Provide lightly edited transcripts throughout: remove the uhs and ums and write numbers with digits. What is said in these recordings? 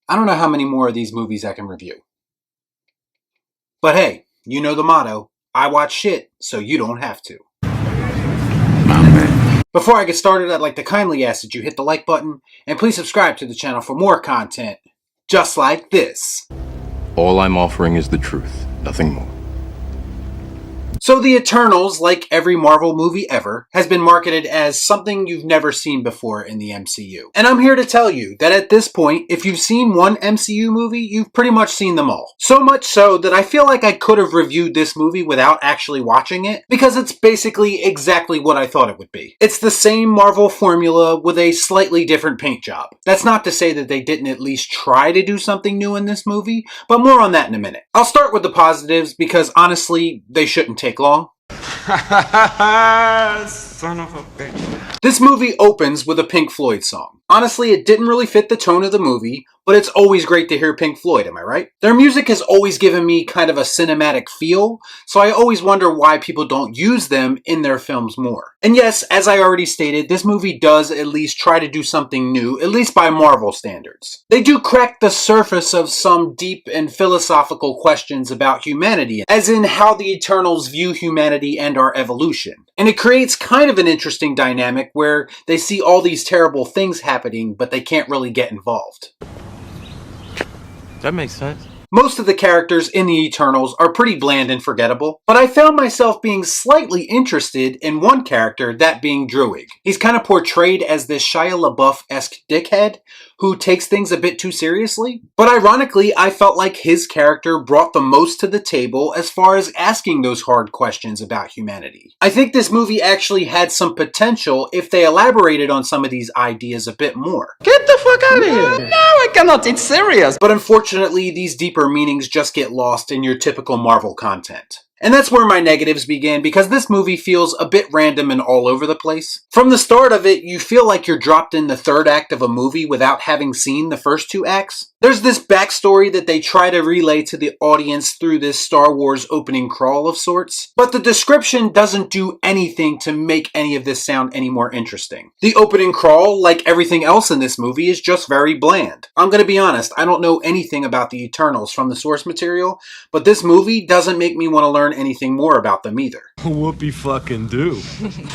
I don't know how many more of these movies I can review. But hey, you know the motto, I watch shit so you don't have to. Before I get started, I'd like to kindly ask that you hit the like button and please subscribe to the channel for more content just like this. All I'm offering is the truth, nothing more. So The Eternals, like every Marvel movie ever, has been marketed as something you've never seen before in the MCU. And I'm here to tell you that at this point, if you've seen one MCU movie, you've pretty much seen them all. So much so that I feel like I could have reviewed this movie without actually watching it, because it's basically exactly what I thought it would be. It's the same Marvel formula with a slightly different paint job. That's not to say that they didn't at least try to do something new in this movie, but more on that in a minute. I'll start with the positives because honestly, they shouldn't take long. Son of a bitch. This movie opens with a Pink Floyd song. Honestly, it didn't really fit the tone of the movie, but it's always great to hear Pink Floyd, am I right? Their music has always given me kind of a cinematic feel, so I always wonder why people don't use them in their films more. And yes, as I already stated, this movie does at least try to do something new, at least by Marvel standards. They do crack the surface of some deep and philosophical questions about humanity, as in how the Eternals view humanity and our evolution. And it creates kind of an interesting dynamic where they see all these terrible things happening, but they can't really get involved. That makes sense. Most of the characters in the Eternals are pretty bland and forgettable, but I found myself being slightly interested in one character, that being Druig. He's kind of portrayed as this Shia LaBeouf-esque dickhead who takes things a bit too seriously. But ironically, I felt like his character brought the most to the table as far as asking those hard questions about humanity. I think this movie actually had some potential if they elaborated on some of these ideas a bit more. Get the fuck out of here! No, I cannot, it's serious! But unfortunately, these deeper meanings just get lost in your typical Marvel content. And that's where my negatives begin, because this movie feels a bit random and all over the place. From the start of it, you feel like you're dropped in the third act of a movie without having seen the first two acts. There's this backstory that they try to relay to the audience through this Star Wars opening crawl of sorts, but the description doesn't do anything to make any of this sound any more interesting. The opening crawl, like everything else in this movie, is just very bland. I'm gonna be honest, I don't know anything about the Eternals from the source material, but this movie doesn't make me want to learn anything more about them either. Whoopie fucking do.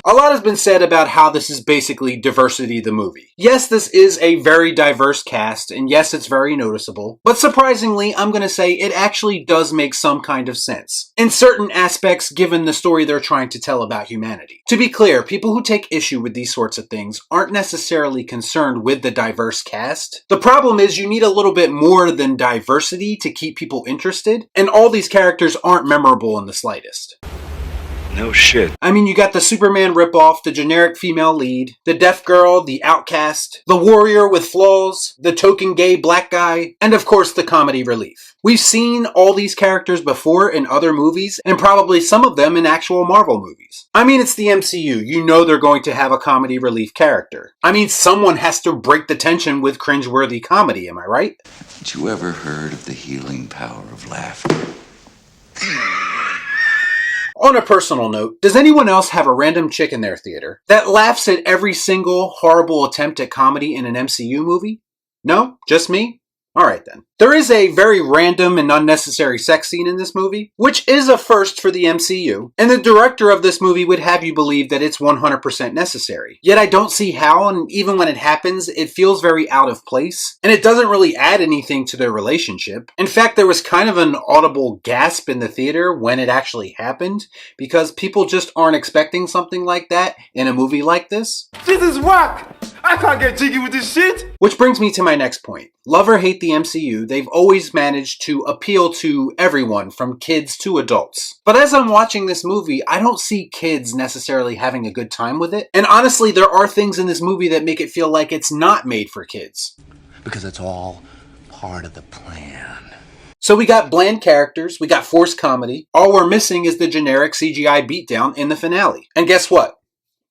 A lot has been said about how this is basically Diversity the movie. Yes, this is a very diverse cast, and yes, it's very noticeable, but surprisingly, I'm gonna say it actually does make some kind of sense. In certain aspects, given the story they're trying to tell about humanity. To be clear, people who take issue with these sorts of things aren't necessarily concerned with the diverse cast. The problem is you need a little bit more than diversity to keep people interested, and all these characters aren't memorable in the slightest. No shit. I mean, you got the Superman ripoff, the generic female lead, the deaf girl, the outcast, the warrior with flaws, the token gay black guy, and of course the comedy relief. We've seen all these characters before in other movies, and probably some of them in actual Marvel movies. I mean, it's the MCU. You know they're going to have a comedy relief character. I mean, someone has to break the tension with cringeworthy comedy, am I right? Had you ever heard of the healing power of laughter? On a personal note, does anyone else have a random chick in their theater that laughs at every single horrible attempt at comedy in an MCU movie? No? Just me? Alright then. There is a very random and unnecessary sex scene in this movie, which is a first for the MCU, and the director of this movie would have you believe that it's 100% necessary. Yet I don't see how, and even when it happens, it feels very out of place, and it doesn't really add anything to their relationship. In fact, there was kind of an audible gasp in the theater when it actually happened, because people just aren't expecting something like that in a movie like this. This is whack! I can't get jiggy with this shit! Which brings me to my next point. Love or hate the MCU, they've always managed to appeal to everyone from kids to adults. But as I'm watching this movie, I don't see kids necessarily having a good time with it. And honestly, there are things in this movie that make it feel like it's not made for kids. Because it's all part of the plan. So we got bland characters, we got forced comedy. All we're missing is the generic CGI beatdown in the finale. And guess what?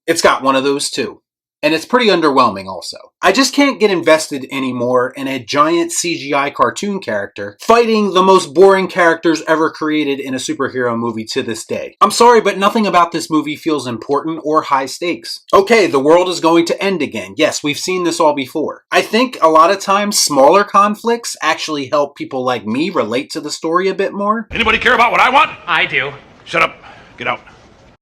It's got one of those too. And it's pretty underwhelming also. I just can't get invested anymore in a giant CGI cartoon character fighting the most boring characters ever created in a superhero movie to this day. I'm sorry, but nothing about this movie feels important or high stakes. Okay, the world is going to end again. Yes, we've seen this all before. I think a lot of times smaller conflicts actually help people like me relate to the story a bit more. Anybody care about what I want? I do. Shut up. Get out.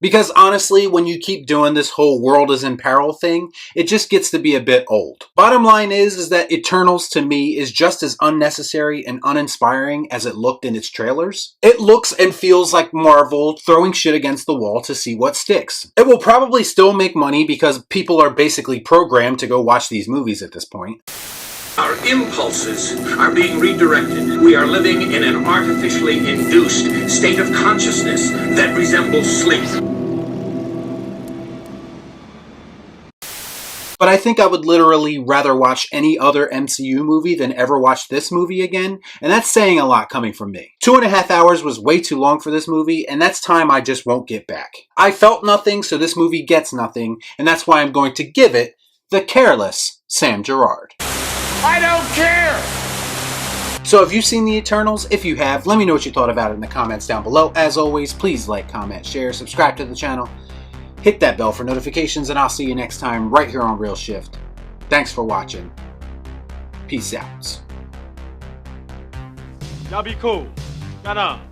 Because honestly, when you keep doing this whole world is in peril thing, it just gets to be a bit old. Bottom line is that Eternals to me is just as unnecessary and uninspiring as it looked in its trailers. It looks and feels like Marvel throwing shit against the wall to see what sticks. It will probably still make money because people are basically programmed to go watch these movies at this point. Our impulses are being redirected. We are living in an artificially induced state of consciousness that resembles sleep. But I think I would literally rather watch any other MCU movie than ever watch this movie again, and that's saying a lot coming from me. 2.5 hours was way too long for this movie, and that's time I just won't get back. I felt nothing, so this movie gets nothing, and that's why I'm going to give it the Careless Sam Gerard. I don't care! So have you seen The Eternals? If you have, let me know what you thought about it in the comments down below. As always, please like, comment, share, subscribe to the channel. Hit that bell for notifications, and I'll see you next time right here on Real Shift. Thanks for watching. Peace out. Y'all be cool. Shut up.